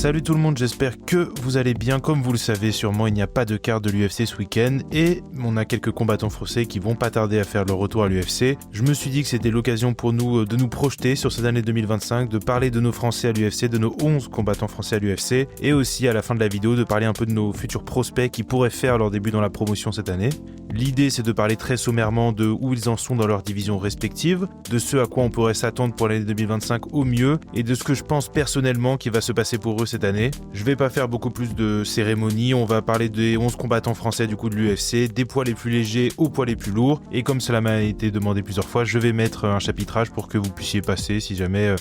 Salut tout le monde, j'espère que vous allez bien. Comme vous le savez sûrement, il n'y a pas de carte de l'UFC ce week-end et on a quelques combattants français qui vont pas tarder à faire leur retour à l'UFC. Je me suis dit que c'était l'occasion pour nous de nous projeter sur cette année 2025, de parler de nos Français à l'UFC, de nos 11 combattants français à l'UFC et aussi à la fin de la vidéo de parler un peu de nos futurs prospects qui pourraient faire leur début dans la promotion cette année. L'idée c'est de parler très sommairement de où ils en sont dans leurs divisions respectives, de ce à quoi on pourrait s'attendre pour l'année 2025 au mieux et de ce que je pense personnellement qui va se passer pour eux cette année. Je vais pas faire beaucoup plus de cérémonies, on va parler des 11 combattants français du coup de l'UFC, des poids les plus légers aux poids les plus lourds, et comme cela m'a été demandé plusieurs fois, je vais mettre un chapitrage pour que vous puissiez passer si jamais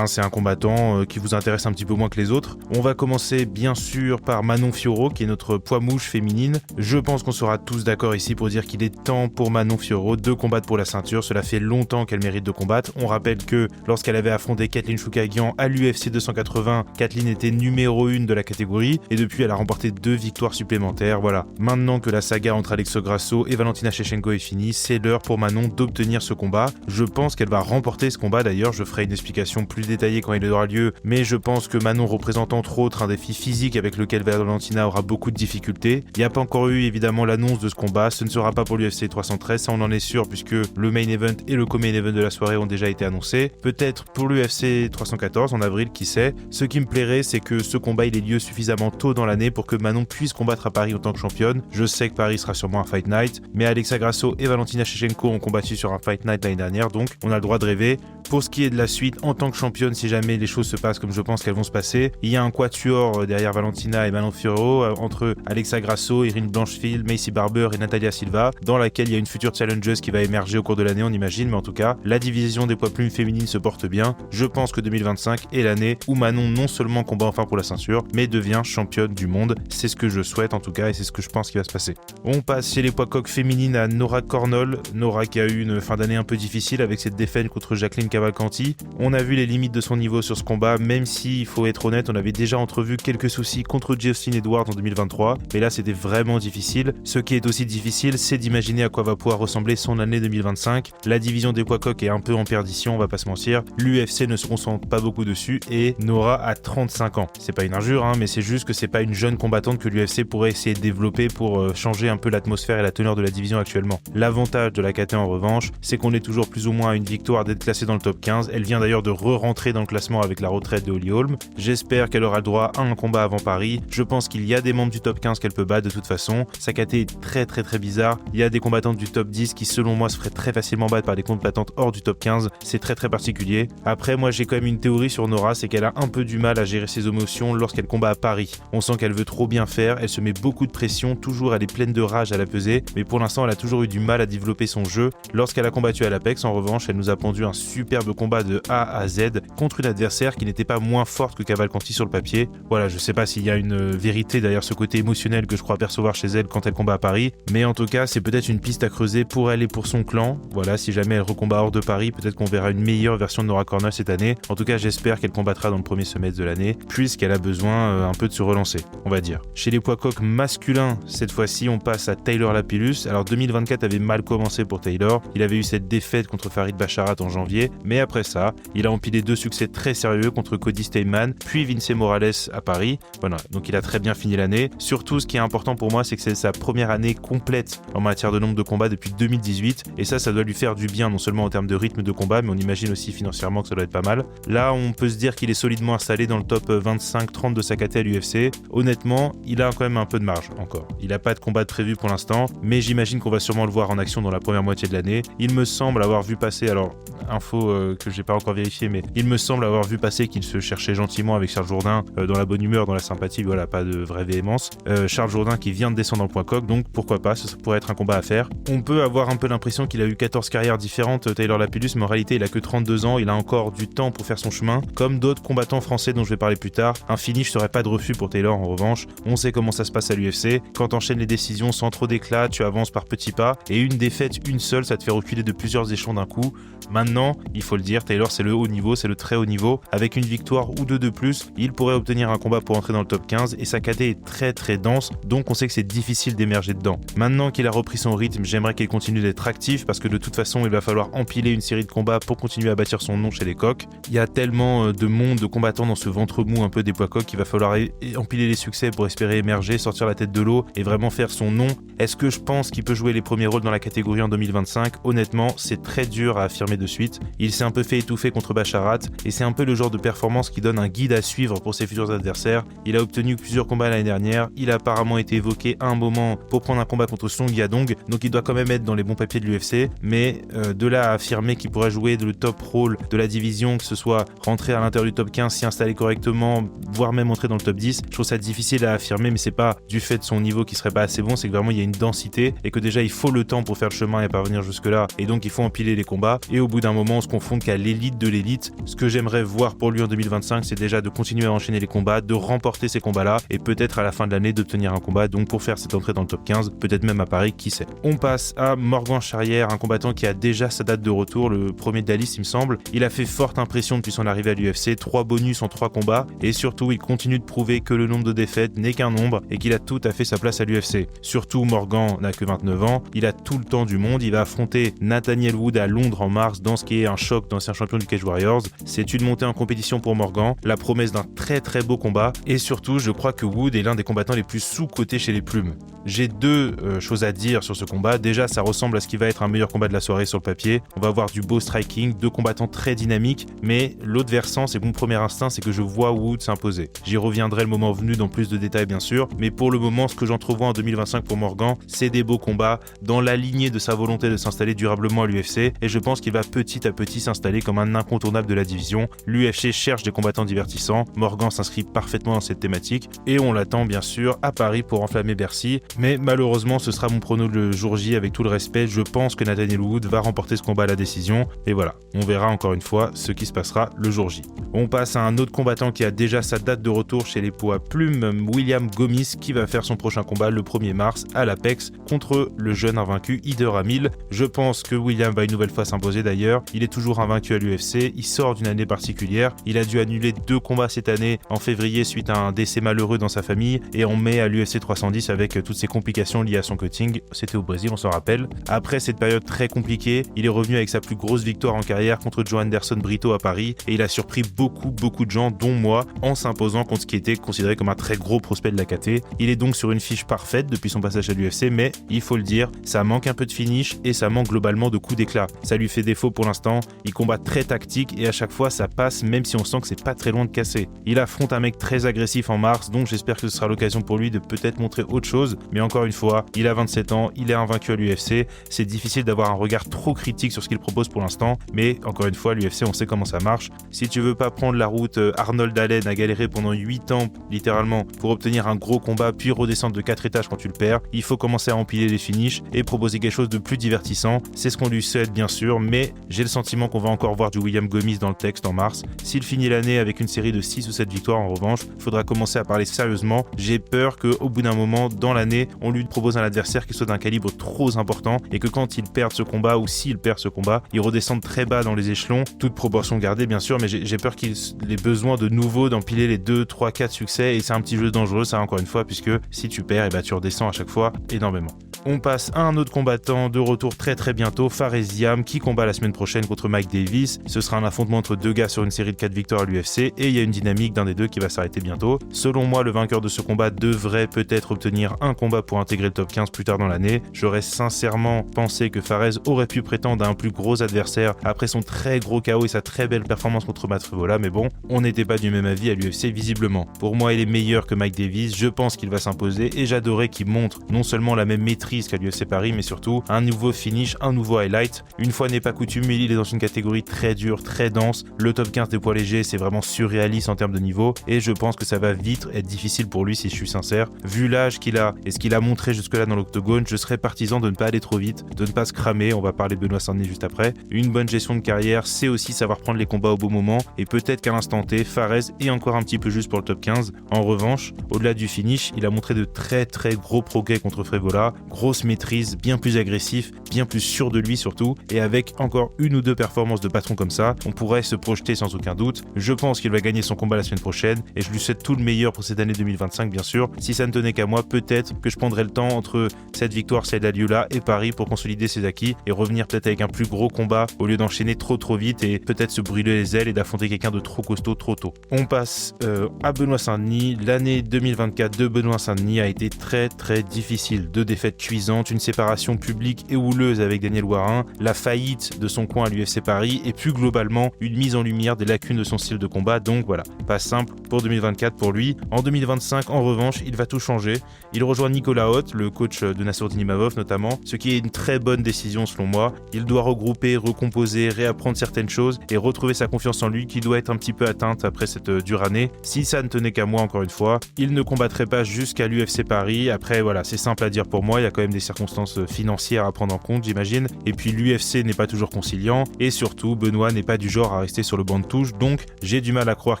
c'est un combattant qui vous intéresse un petit peu moins que les autres. On va commencer bien sûr par Manon Fiorot qui est notre poids mouche féminine. Je pense qu'on sera tous d'accord ici pour dire qu'il est temps pour Manon Fiorot de combattre pour la ceinture, cela fait longtemps qu'elle mérite de combattre. On rappelle que lorsqu'elle avait affronté Kathleen Chookagian à l'UFC 280, Kathleen était numéro 1 de la catégorie et depuis elle a remporté 2 victoires supplémentaires. Voilà, maintenant que la saga entre Alexa Grasso et Valentina Shevchenko est finie, c'est l'heure pour Manon d'obtenir ce combat. Je pense qu'elle va remporter ce combat, d'ailleurs je ferai une explication plus détaillée quand il aura lieu, mais je pense que Manon représente entre autres un défi physique avec lequel Valentina aura beaucoup de difficultés. Il n'y a pas encore eu évidemment l'annonce de ce combat, ce ne sera pas pour l'UFC 313, ça on en est sûr puisque le main event et le co-main event de la soirée ont déjà été annoncés. Peut-être pour l'UFC 314 en avril, qui sait. Ce qui me plairait c'est que ce combat il ait lieu suffisamment tôt dans l'année pour que Manon puisse combattre à Paris en tant que championne. Je sais que Paris sera sûrement un Fight Night, mais Alexa Grasso et Valentina Shevchenko ont combattu sur un Fight Night l'année dernière, donc on a le droit de rêver. Pour ce qui est de la suite, en tant que championne, si jamais les choses se passent comme je pense qu'elles vont se passer, il y a un quatuor derrière Valentina et Manon Fiorot, entre Alexa Grasso, Erin Blanchfield, Macy Barber et Natalia Silva, dans laquelle il y a une future challengeuse qui va émerger au cours de l'année, on imagine, mais en tout cas, la division des poids plumes féminines se porte bien. Je pense que 2025 est l'année où Manon non seulement combat enfin pour la ceinture, mais devient championne du monde. C'est ce que je souhaite en tout cas et c'est ce que je pense qui va se passer. On passe chez les poids coqs féminines à Nora Cornol. Nora qui a eu une fin d'année un peu difficile avec cette défaite contre Jacqueline Cavalcanti. On a vu les limites de son niveau sur ce combat, même si, il faut être honnête, on avait déjà entrevu quelques soucis contre Jocelyn Edwards en 2023, mais là c'était vraiment difficile. Ce qui est aussi difficile, c'est d'imaginer à quoi va pouvoir ressembler son année 2025. La division des poids coqs est un peu en perdition, on va pas se mentir. L'UFC ne se concentre pas beaucoup dessus et Nora a 35 ans. C'est pas une injure, mais c'est juste que c'est pas une jeune combattante que l'UFC pourrait essayer de développer pour changer un peu l'atmosphère et la teneur de la division actuellement. L'avantage de la KT en revanche, c'est qu'on est toujours plus ou moins à une victoire d'être classé dans le top 15. Elle vient d'ailleurs de re-rentrer dans le classement avec la retraite de Holly Holm. J'espère qu'elle aura le droit à un combat avant Paris. Je pense qu'il y a des membres du top 15 qu'elle peut battre de toute façon. Sa KT est très bizarre. Il y a des combattantes du top 10 qui selon moi se feraient très facilement battre par des combattantes hors du top 15. C'est très particulier. Après moi j'ai quand même une théorie sur Nora, c'est qu'elle a un peu du mal à gérer ses émotions lorsqu'elle combat à Paris. On sent qu'elle veut trop bien faire, elle se met beaucoup de pression, toujours elle est pleine de rage à la pesée, mais pour l'instant elle a toujours eu du mal à développer son jeu. Lorsqu'elle a combattu à l'Apex, en revanche, elle nous a pondu un superbe combat de A à Z contre une adversaire qui n'était pas moins forte que Cavalcanti sur le papier. Voilà, je sais pas s'il y a une vérité derrière ce côté émotionnel que je crois percevoir chez elle quand elle combat à Paris, mais en tout cas c'est peut-être une piste à creuser pour elle et pour son clan. Voilà, si jamais elle recombat hors de Paris, peut-être qu'on verra une meilleure version de Nora Cornol cette année. En tout cas j'espère qu'elle combattra dans le premier semestre de l'année, puisqu'elle a besoin un peu de se relancer, on va dire. Chez les poids coqs masculins, cette fois-ci on passe à Taylor Lapillus. Alors 2024 avait mal commencé pour Taylor, il avait eu cette défaite contre Farid Basharat en janvier, mais après ça, il a empilé 2 succès très sérieux contre Cody Stamann, puis Vince Morales à Paris. Voilà, donc il a très bien fini l'année. Surtout, ce qui est important pour moi, c'est que c'est sa première année complète en matière de nombre de combats depuis 2018, et ça doit lui faire du bien, non seulement en termes de rythme de combat, mais on imagine aussi financièrement que ça doit être pas mal. Là, on peut se dire qu'il est solidement installé dans le top 25-30 de sa KT à l'UFC. Honnêtement, il a quand même un peu de marge encore. Il n'a pas de combat de prévu pour l'instant, mais j'imagine qu'on va sûrement le voir en action dans la première moitié de l'année. Il me semble avoir vu passer, alors info que j'ai pas encore vérifié, mais il me semble avoir vu passer qu'il se cherchait gentiment avec Charles Jourdain, dans la bonne humeur, dans la sympathie, voilà, pas de vraie véhémence. Charles Jourdain qui vient de descendre en point coq, donc pourquoi pas, ça pourrait être un combat à faire. On peut avoir un peu l'impression qu'il a eu 14 carrières différentes, Taylor Lapillus, mais en réalité il a que 32 ans, il a encore du temps pour faire son chemin, comme d'autres combattants français dont je vais parler plus tard. Un finish serait pas de refus pour Taylor en revanche. On sait comment ça se passe à l'UFC, quand t'enchaînes les décisions sans trop d'éclat, tu avances par petits pas, et une défaite, une seule, ça te fait reculer de plusieurs échelons d'un coup. Maintenant, il faut le dire, Taylor c'est le haut niveau, c'est le très haut niveau. Avec une victoire ou deux de plus, il pourrait obtenir un combat pour entrer dans le top 15 et sa KT est très dense, donc on sait que c'est difficile d'émerger dedans. Maintenant qu'il a repris son rythme, j'aimerais qu'il continue d'être actif parce que de toute façon il va falloir empiler une série de combats pour continuer à bâtir son nom chez les coqs. Il y a tellement de monde, de combattants dans ce ventre mou un peu des poids coqs, il va falloir empiler les succès pour espérer émerger, sortir la tête de l'eau et vraiment faire son nom. Est-ce que je pense qu'il peut jouer les premiers rôles dans la catégorie en 2025 ? Honnêtement, c'est très dur à affirmer de suite. Il s'est un peu fait étouffer contre Basharat et c'est un peu le genre de performance qui donne un guide à suivre pour ses futurs adversaires. Il a obtenu plusieurs combats l'année dernière, il a apparemment été évoqué à un moment pour prendre un combat contre Song Yadong, donc il doit quand même être dans les bons papiers de l'UFC, mais de là à affirmer qu'il pourrait jouer le top rôle de la division, que ce soit rentrer à l'intérieur du top 15, s'y installer correctement, voire même entrer dans le top 10, je trouve ça difficile à affirmer, mais c'est pas du fait de son niveau qui serait pas assez bon, c'est que vraiment il y a une densité et que déjà il faut le temps pour faire le chemin et parvenir jusque là, et donc il faut empiler les combats, et au bout d'un moment on se confronte qu'à l'élite de l'élite. Ce que j'aimerais voir pour lui en 2025, c'est déjà de continuer à enchaîner les combats, de remporter ces combats là, et peut-être à la fin de l'année d'obtenir un combat, donc pour faire cette entrée dans le top 15, peut-être même à Paris, qui sait. On passe à Morgan Charrière, un combattant qui a déjà sa date de retour, le premier de la liste il me semble. Il a fait forte impression depuis son arrivée à l'UFC, 3 bonus en 3 combats, et surtout il continue de prouver que le nombre de défaites n'est qu'un nombre et qu'il a tout à fait sa place à l'UFC. Surtout Morgan n'a que 29 ans, il a tout le temps du monde, il va affronter Nathaniel Wood à Londres en mars dans ce qui est un choc d'ancien champion du Cage Warriors. C'est une montée en compétition pour Morgan, la promesse d'un très très beau combat, et surtout je crois que Wood est l'un des combattants les plus sous-cotés chez les plumes. J'ai deux choses à dire sur ce combat. Déjà, ça ressemble à ce qui va être un meilleur combat de la soirée sur le papier. On va avoir du beau striking, deux combattants très dynamiques, mais l'autre versant, c'est mon premier instinct, c'est que je vois Wood s'imposer. J'y reviendrai le moment venu dans plus de détails bien sûr, mais pour le moment, ce que j'entrevois en 2025 pour Morgan, c'est des beaux combats dans la lignée de sa volonté de s'installer durablement à l'UFC, et je pense qu'il va petit à petit s'installer comme un incontournable de la division. L'UFC cherche des combattants divertissants, Morgan s'inscrit parfaitement dans cette thématique, et on l'attend bien sûr à Paris pour enflammer Bercy, mais malheureusement ce sera mon prono le jour J avec tout le respect. Je pense que Nathaniel Wood va remporter ce combat à la décision, et voilà, on verra encore une fois ce qui se passera le jour J. On passe à un autre combattant qui a déjà sa date de retour chez les poids plumes, William Gomis, qui va faire son prochain combat le 1er mars à l'Apex contre le jeune invaincu Ider Hamil. Je pense que William va une nouvelle fois s'imposer d'ailleurs, il est toujours invaincu à l'UFC, il sort d'une année particulière, il a dû annuler 2 combats cette année en février suite à un décès malheureux dans sa famille, et en mai à l'UFC 310 avec toutes ces complications liées à son cutting, c'était au Brésil on s'en rappelle. Après cette période très compliquée, il est revenu avec sa plus grosse victoire en carrière contre Joe Anderson Brito à Paris, et il a surpris beaucoup de gens, dont moi, en s'imposant contre ce qui était considéré comme un très gros prospect de la KT. Il est donc sur une fiche parfaite depuis son passage à l'UFC, mais il faut le dire, ça manque un peu de finish et ça manque globalement de coups d'éclat. Ça lui fait défaut pour l'instant, il combat très tactique et à chaque fois ça passe même si on sent que c'est pas très loin de casser. Il affronte un mec très agressif en mars, donc j'espère que ce sera l'occasion pour lui de peut-être montrer autre chose, mais encore une fois, il a 27 ans, il est invaincu à l'UFC, c'est difficile d'avoir un regard trop critique sur ce qu'il propose pour l'instant, mais encore une fois, l'UFC on sait comment ça marche. Si tu veux pas prendre la route Arnold Allen a galéré pendant 8 ans littéralement pour obtenir un gros combat puis redescendre de 4 étages quand tu le perds, il faut commencer à empiler les finishes et proposer quelque chose de plus divertissant. C'est ce qu'on lui souhaite bien sûr, mais j'ai le sentiment qu'on va encore voir du William Gomis dans le texte en mars. S'il finit l'année avec une série de 6 ou 7 victoires en revanche, il faudra commencer à parler sérieusement. J'ai peur qu'au bout d'un moment dans l'année, on lui propose un adversaire qui soit d'un calibre trop important et que quand il perd ce combat ou s'il perd ce combat, il redescende très bas dans les échelons, toute proportion gardée bien sûr, mais j'ai peur qu'il ait besoin de nouveau d'empiler les 2, 3, 4 succès, et c'est un petit jeu dangereux ça encore une fois, puisque si tu perds, et bah tu redescends à chaque fois énormément. On passe à un autre combattant de retour très bientôt, Fares Ziam, qui combat la semaine prochaine contre Mike Davis. Ce sera un affrontement entre deux gars sur une série de 4 victoires à l'UFC, et il y a une dynamique d'un des deux qui va s'arrêter bientôt. Selon moi, le vainqueur de ce combat devrait peut-être obtenir un combat pour intégrer le top 15 plus tard dans l'année. J'aurais sincèrement pensé que Fares aurait pu prétendre à un plus gros adversaire après son très gros KO et sa très belle performance contre Matt Frevola, mais bon, on n'était pas du même avis à l'UFC visiblement. Pour moi, il est meilleur que Mike Davis, je pense qu'il va s'imposer, et j'adorais qu'il montre non seulement la même maîtrise qu'à l'UFC Paris, mais surtout un nouveau finish, un nouveau highlight. Une fois n'est pas coutume, il est dans une catégorie très dure, très dense. Le top 15 des poids légers, c'est vraiment surréaliste en termes de niveau, et je pense que ça va vite être difficile pour lui si je suis sincère. Vu l'âge qu'il a et ce qu'il a montré jusque-là dans l'octogone, je serais partisan de ne pas aller trop vite, de ne pas se cramer. On va parler de Benoît Saint-Denis juste après. Une bonne gestion de carrière, c'est aussi savoir prendre les combats au bon moment, et peut-être qu'à l'instant T, Fares est encore un petit peu juste pour le top 15. En revanche, au-delà du finish, il a montré de très gros progrès contre Frevola, grosse maîtrise, bien plus agressif, bien plus sûr de lui surtout, et avec encore une ou deux performances de patron comme ça, on pourrait se projeter sans aucun doute. Je pense qu'il va gagner son combat la semaine prochaine, et je lui souhaite tout le meilleur pour cette année 2025 bien sûr. Si ça ne tenait qu'à moi, peut-être que je prendrais le temps entre cette victoire, celle d'Aliola et Paris pour consolider ses acquis et revenir peut-être avec un plus gros combat au lieu d'enchaîner trop vite et peut-être se brûler les ailes et d'affronter quelqu'un de trop costaud trop tôt. On passe passe à Benoît Saint-Denis. L'année 2024 de Benoît Saint-Denis a été très très difficile. 2 défaites cuisantes, une séparation publique et houleuse avec Daniel Warin, la faillite de son coin à l'UFC Paris et plus globalement une mise en lumière des lacunes de son style de combat. Donc voilà, pas simple pour 2024 pour lui. En 2025, en revanche, il va tout changer. Il rejoint Nicolas Haute, le coach de Nassourdine Imavov notamment, ce qui est une très bonne décision selon moi. Il doit regrouper, recomposer, réapprendre certaines choses et retrouver sa confiance en lui qui doit être un petit peu atteinte après cette dure année. Si ça ne tenait qu'à moi, encore une fois, il ne combattrait pas jusqu'à l'UFC Paris. Après voilà, c'est simple à dire pour moi, il y a quand même des circonstances financières à prendre en compte, j'imagine. Et puis l'UFC n'est pas toujours conciliant et surtout Benoît n'est pas du genre à rester sur le banc de touche, donc j'ai du mal à croire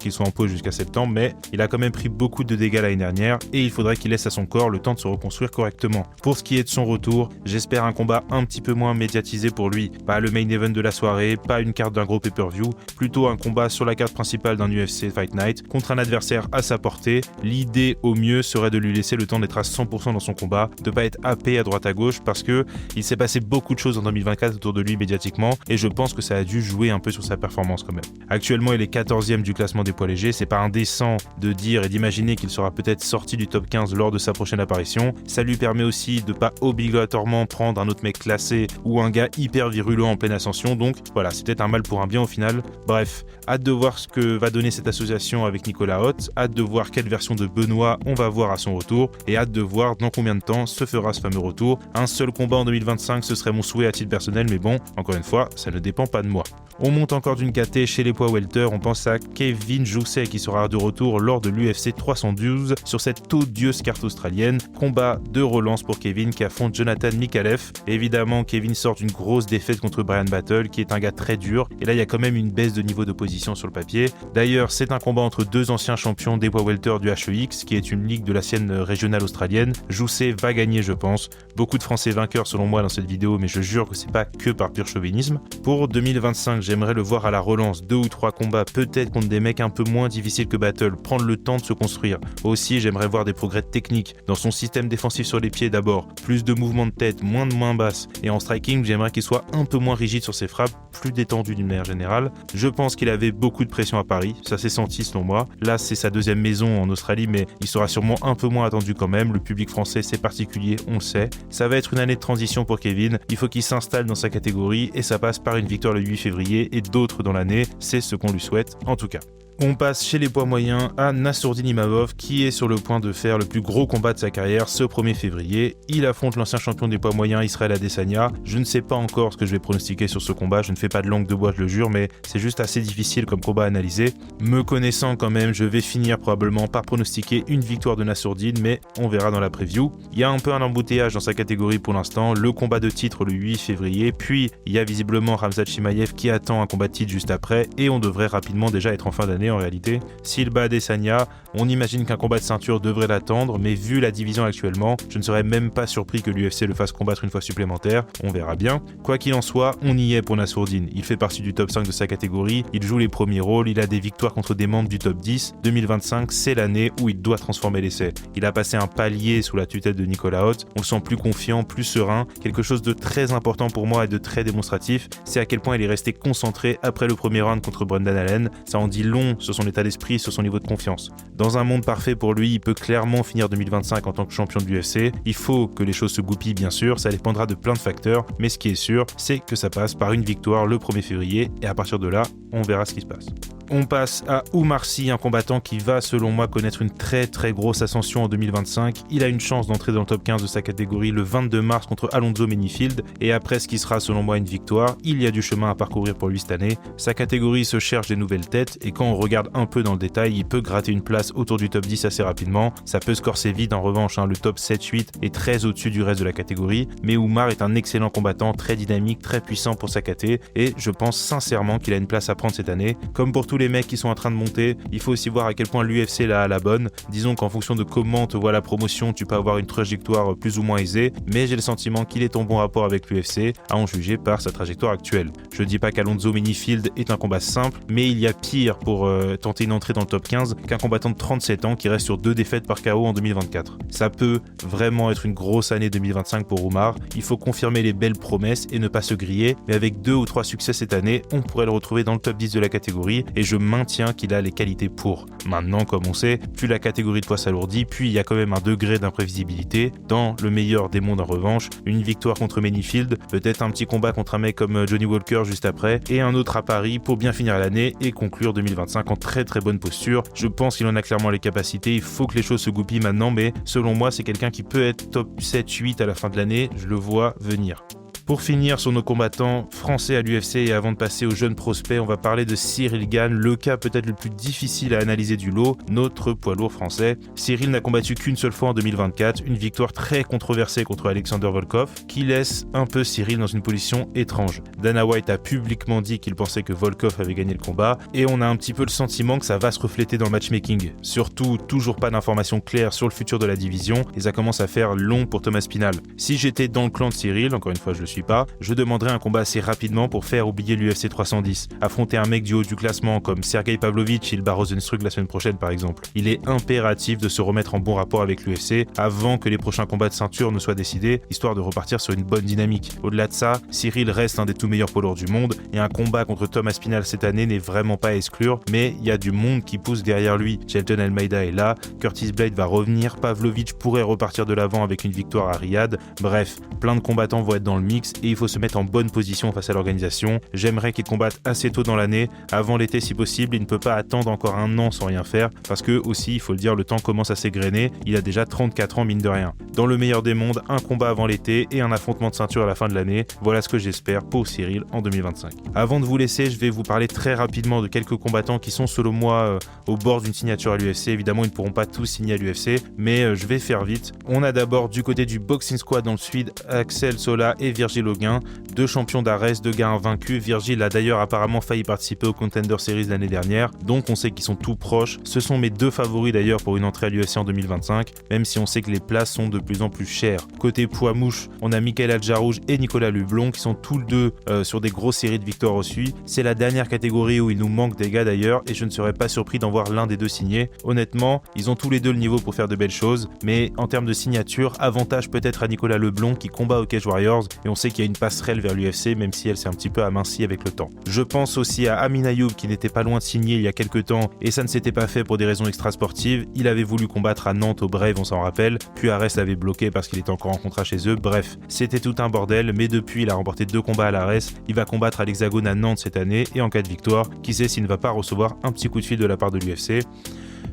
qu'il soit en pause jusqu'à septembre, mais il a quand même pris beaucoup de dégâts l'année dernière et il faudrait qu'il laisse à son corps le temps de se reconstruire correctement. Pour ce qui est de son retour, j'espère un combat un petit peu moins médiatisé pour lui. Pas le main event de la soirée, pas une carte d'un gros pay-per-view, plutôt un combat sur la carte principale d'un UFC Fight Night contre un adversaire à sa portée. L'idée au mieux serait de lui laisser le temps d'être à 100% dans son combat, de pas être happé à droite à gauche parce que il s'est passé beaucoup de choses en 2024 autour de lui médiatiquement et je pense que ça a dû jouer un peu sur sa performance quand même. Actuellement, il est 14e du classement des poids légers, c'est pas indécent de dire et d'imaginer qu'il sera peut-être sorti du top 15 lors de sa prochaine apparition. Ça lui permet aussi de pas obligatoirement prendre un autre mec classé ou un gars hyper virulent en pleine ascension, donc voilà, c'est peut-être un mal pour un bien au final. Bref, hâte de voir ce que va donner cette association avec Nicolas Haute, hâte de voir quelle version de Benoît on va voir à son retour et hâte de voir dans combien de temps se fera ce fameux retour. Un seul combat en 2025, ce serait mon souhait à titre personnel, mais bon, encore une fois, ça ne dépend pas de moi. On monte encore d'une KT chez les poids welter, on pense à Kevin Jousset qui sera de retour lors de l'UFC 312 sur cette odieuse carte australienne. Combat de relance pour Kevin qui affronte Jonathan Mikalev. Évidemment, Kevin sort d'une grosse défaite contre Brian Battle qui est un gars très dur et là il y a quand même une baisse de niveau d'opposition sur le papier. D'ailleurs, c'est un combat entre 2 anciens champions des poids welter du HEX qui est une ligue de la scène régionale australienne. Jousset va gagner je pense. Beaucoup de Français vainqueurs selon moi dans cette vidéo, mais je jure que c'est pas que par pur chauvinisme. Pour 2025, j'aimerais le voir à la relance, 2 ou 3 combats peut-être contre des mecs un peu moins difficiles que Battle, prendre le temps de se construire. Aussi, j'aimerais voir des progrès techniques dans son système défensif sur les pieds d'abord, plus de mouvements de tête, moins de mains basses, et en striking, j'aimerais qu'il soit un peu moins rigide sur ses frappes, plus détendu d'une manière générale. Je pense qu'il avait beaucoup de pression à Paris, ça s'est senti selon moi. Là, c'est sa deuxième maison en Australie, mais il sera sûrement un peu moins attendu quand même. Le public français, c'est particulier, on le sait. Ça va être une année de transition pour Kevin, il faut qu'il s'installe dans sa catégorie et ça passe par une victoire le 8 février et d'autres dans l'année, c'est ce qu'on lui souhaite en tout cas. On passe chez les poids moyens à Nassourdine Imavov qui est sur le point de faire le plus gros combat de sa carrière ce 1er février. Il affronte l'ancien champion des poids moyens Israël Adesanya. Je ne sais pas encore ce que je vais pronostiquer sur ce combat, je ne fais pas de langue de bois, je le jure, mais c'est juste assez difficile comme combat à analyser. Me connaissant quand même, je vais finir probablement par pronostiquer une victoire de Nassourdine, mais on verra dans la preview. Il y a un peu un embouteillage dans sa catégorie pour l'instant, le combat de titre le 8 février, puis il y a visiblement Khamzat Chimaev qui attend un combat de titre juste après, et on devrait rapidement déjà être en fin d'année en réalité. S'il bat Adesanya, on imagine qu'un combat de ceinture devrait l'attendre, mais vu la division actuellement, je ne serais même pas surpris que l'UFC le fasse combattre une fois supplémentaire, on verra bien. Quoi qu'il en soit, on y est pour Nassourdine. Il fait partie du top 5 de sa catégorie, il joue les premiers rôles, il a des victoires contre des membres du top 10. 2025, c'est l'année où il doit transformer l'essai. Il a passé un palier sous la tutelle de Nicolas Haute, on le sent plus confiant, plus serein. Quelque chose de très important pour moi et de très démonstratif, c'est à quel point il est resté concentré après le premier round contre Brendan Allen. Ça en dit long sur son état d'esprit, sur son niveau de confiance. Dans un monde parfait pour lui, il peut clairement finir 2025 en tant que champion de l'UFC. Il faut que les choses se goupillent bien sûr, ça dépendra de plein de facteurs, mais ce qui est sûr, c'est que ça passe par une victoire le 1er février et à partir de là, on verra ce qui se passe. On passe à Oumar Sy, un combattant qui va selon moi connaître une très grosse ascension en 2025. Il a une chance d'entrer dans le top 15 de sa catégorie le 22 mars contre Alonzo Menifield et après ce qui sera selon moi une victoire, il y a du chemin à parcourir pour lui cette année. Sa catégorie se cherche des nouvelles têtes et quand on regarde un peu dans le détail, il peut gratter une place autour du top 10 assez rapidement. Ça peut se corser vite en revanche, le top 7-8 est très au-dessus du reste de la catégorie, mais Oumar est un excellent combattant, très dynamique, très puissant pour sa caté et je pense sincèrement qu'il a une place à prendre cette année. Comme pour tous les mecs qui sont en train de monter, il faut aussi voir à quel point l'UFC l'a à la bonne. Disons qu'en fonction de comment te voit la promotion, tu peux avoir une trajectoire plus ou moins aisée, mais j'ai le sentiment qu'il est en bon rapport avec l'UFC, à en juger par sa trajectoire actuelle. Je dis pas qu'Alonzo Menifield est un combat simple, mais il y a pire pour tenter une entrée dans le top 15 qu'un combattant de 37 ans qui reste sur 2 défaites par KO en 2024. Ça peut vraiment être une grosse année 2025 pour Umar. Il faut confirmer les belles promesses et ne pas se griller, mais avec 2 ou 3 succès cette année, on pourrait le retrouver dans le top 10 de la catégorie et je maintiens qu'il a les qualités pour. Maintenant, comme on sait, plus la catégorie de poids s'alourdit, puis il y a quand même un degré d'imprévisibilité. Dans le meilleur des mondes en revanche, une victoire contre Menifield, peut-être un petit combat contre un mec comme Johnny Walker juste après, et un autre à Paris pour bien finir l'année et conclure 2025 en très très bonne posture. Je pense qu'il en a clairement les capacités, il faut que les choses se goupillent maintenant, mais selon moi, c'est quelqu'un qui peut être top 7-8 à la fin de l'année, je le vois venir. Pour finir sur nos combattants français à l'UFC et avant de passer aux jeunes prospects, on va parler de Cyril Gane, le cas peut-être le plus difficile à analyser du lot, notre poids lourd français. Cyril n'a combattu qu'une seule fois en 2024, une victoire très controversée contre Alexander Volkov, qui laisse un peu Cyril dans une position étrange. Dana White a publiquement dit qu'il pensait que Volkov avait gagné le combat, et on a un petit peu le sentiment que ça va se refléter dans le matchmaking. Surtout, toujours pas d'informations claires sur le futur de la division, et ça commence à faire long pour Thomas Spinal. Si j'étais dans le clan de Cyril, encore une fois je le suis pas, je demanderais un combat assez rapidement pour faire oublier l'UFC 310. Affronter un mec du haut du classement comme Sergei Pavlovich et Ilbar Rozenstruik la semaine prochaine par exemple. Il est impératif de se remettre en bon rapport avec l'UFC avant que les prochains combats de ceinture ne soient décidés, histoire de repartir sur une bonne dynamique. Au-delà de ça, Cyril reste un des tout meilleurs poids lourds du monde et un combat contre Thomas Spinal cette année n'est vraiment pas à exclure, mais il y a du monde qui pousse derrière lui. Shelton Almeida est là, Curtis Blade va revenir, Pavlovich pourrait repartir de l'avant avec une victoire à Riyad. Bref, plein de combattants vont être dans le mix et il faut se mettre en bonne position face à l'organisation. J'aimerais qu'il combatte assez tôt dans l'année, avant l'été si possible. Il ne peut pas attendre encore un an sans rien faire, parce que aussi, il faut le dire, le temps commence à s'égrener. Il a déjà 34 ans mine de rien. Dans le meilleur des mondes, un combat avant l'été et un affrontement de ceinture à la fin de l'année. Voilà ce que j'espère pour Cyril en 2025. Avant de vous laisser, je vais vous parler très rapidement de quelques combattants qui sont selon moi au bord d'une signature à l'UFC. Évidemment, ils ne pourront pas tous signer à l'UFC, mais je vais faire vite. On a d'abord du côté du Boxing Squad dans le Sud, Axel Sola et Virgil Auguin. 2 champions d'Ares, 2 gars invaincus. Virgil a d'ailleurs apparemment failli participer au Contender Series l'année dernière, donc on sait qu'ils sont tout proches. Ce sont mes 2 favoris d'ailleurs pour une entrée à l'UFC en 2025, même si on sait que les places sont de plus en plus chères. Côté poids mouche, on a Michael Adjarouj et Nicolas Lublon qui sont tous les deux sur des grosses séries de victoires aussi. C'est la dernière catégorie où il nous manque des gars d'ailleurs, et je ne serais pas surpris d'en voir l'un des deux signer. Honnêtement, ils ont tous les deux le niveau pour faire de belles choses, mais en termes de signature, avantage peut-être à Nicolas Lublon qui combat au Cage Warriors, et on sait qu'il y a une passerelle vers l'UFC, même si elle s'est un petit peu amincie avec le temps. Je pense aussi à Amin Ayoub qui n'était pas loin de signer il y a quelques temps, et ça ne s'était pas fait pour des raisons extrasportives. Il avait voulu combattre à Nantes au Brave, on s'en rappelle, puis Ares l'avait bloqué parce qu'il était encore en contrat chez eux. Bref, c'était tout un bordel, mais depuis il a remporté 2 combats à l'Ares. Il va combattre à l'Hexagone à Nantes cette année, et en cas de victoire, qui sait s'il ne va pas recevoir un petit coup de fil de la part de l'UFC.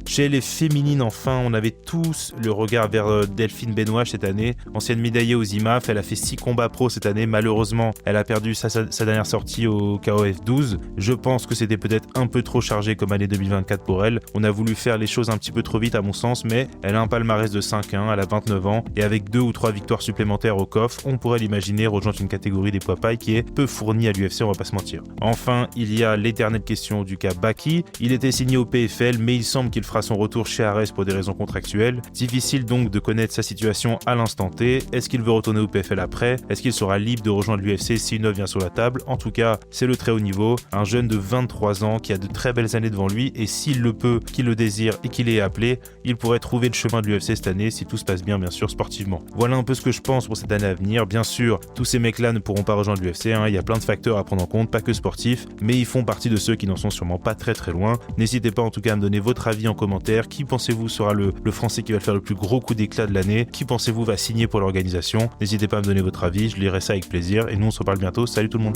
Chez les féminines, enfin, on avait tous le regard vers Delphine Benoît cette année, ancienne médaillée aux IMAF. Elle a fait 6 combats pro cette année. Malheureusement, elle a perdu sa dernière sortie au KOF 12. Je pense que c'était peut-être un peu trop chargé comme année 2024 pour elle. On a voulu faire les choses un petit peu trop vite à mon sens, mais elle a un palmarès de 5-1, elle a 29 ans, et avec 2 ou 3 victoires supplémentaires au coffre, on pourrait l'imaginer rejoindre une catégorie des poids pailles qui est peu fournie à l'UFC, on va pas se mentir. Enfin, il y a l'éternelle question du cas Baki. Il était signé au PFL, mais il semble qu'il fera son retour chez Ares pour des raisons contractuelles. Difficile donc de connaître sa situation à l'instant T. Est-ce qu'il veut retourner au PFL après? Est-ce qu'il sera libre de rejoindre l'UFC si une offre vient sur la table? En tout cas, c'est le très haut niveau. Un jeune de 23 ans qui a de très belles années devant lui, et s'il le peut, qu'il le désire et qu'il est appelé, il pourrait trouver le chemin de l'UFC cette année si tout se passe bien sûr sportivement. Voilà un peu ce que je pense pour cette année à venir. Bien sûr, tous ces mecs-là ne pourront pas rejoindre l'UFC, il y a plein de facteurs à prendre en compte, pas que sportifs, mais ils font partie de ceux qui n'en sont sûrement pas très loin. N'hésitez pas en tout cas à me donner votre avis en commentaire. Qui pensez-vous sera le Français qui va faire le plus gros coup d'éclat de l'année? Qui pensez-vous va signer pour l'organisation? N'hésitez pas à me donner votre avis, je lirai ça avec plaisir, et nous on se reparle bientôt. Salut tout le monde!